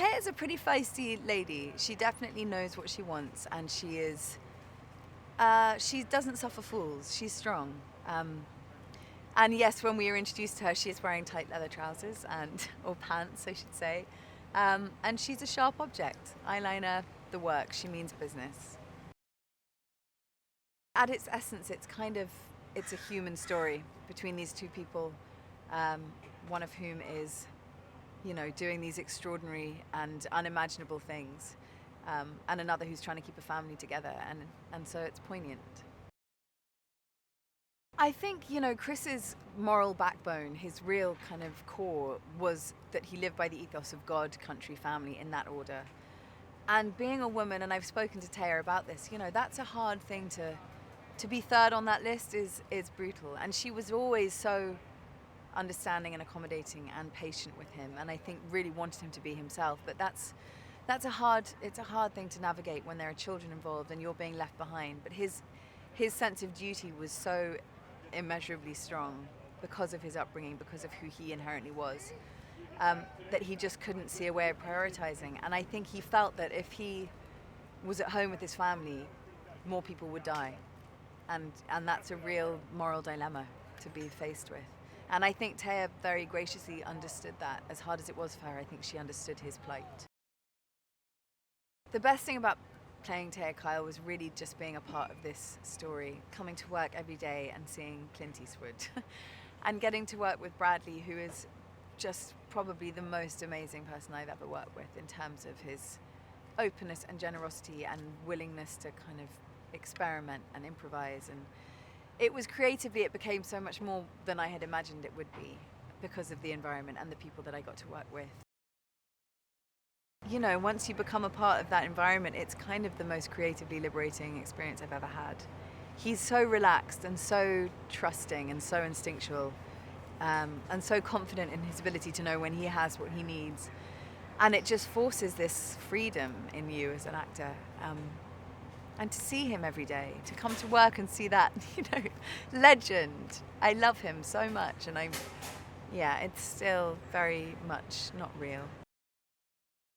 Taya's a pretty feisty lady. She definitely knows what she wants, and she doesn't suffer fools. She's strong. And yes, when we were introduced to her, she is wearing tight leather trousers or pants, I should say. And she's a sharp object. Eyeliner, the work. She means business. At its essence, it's a human story between these two people, one of whom is, doing these extraordinary and unimaginable things, and another who's trying to keep a family together, and so it's poignant. I think, Chris's moral backbone, his real kind of core, was that he lived by the ethos of God, country, family, in that order. And being a woman, and I've spoken to Taya about this, that's a hard thing to be third on that list is brutal. And she was always so understanding and accommodating and patient with him, and I think really wanted him to be himself. But it's a hard thing to navigate when there are children involved and you're being left behind. But his sense of duty was so immeasurably strong because of his upbringing, because of who he inherently was, that he just couldn't see a way of prioritizing. And I think he felt that if he was at home with his family, more people would die. And that's a real moral dilemma to be faced with. And I think Taya very graciously understood that. As hard as it was for her, I think she understood his plight. The best thing about playing Taya Kyle was really just being a part of this story, coming to work every day and seeing Clint Eastwood and getting to work with Bradley, who is just probably the most amazing person I've ever worked with in terms of his openness and generosity and willingness to kind of experiment and improvise. And it became so much more than I had imagined it would be because of the environment and the people that I got to work with. Once you become a part of that environment, it's kind of the most creatively liberating experience I've ever had. He's so relaxed and so trusting and so instinctual, and so confident in his ability to know when he has what he needs. And it just forces this freedom in you as an actor. And to see him every day, to come to work and see that, legend. I love him so much, and it's still very much not real.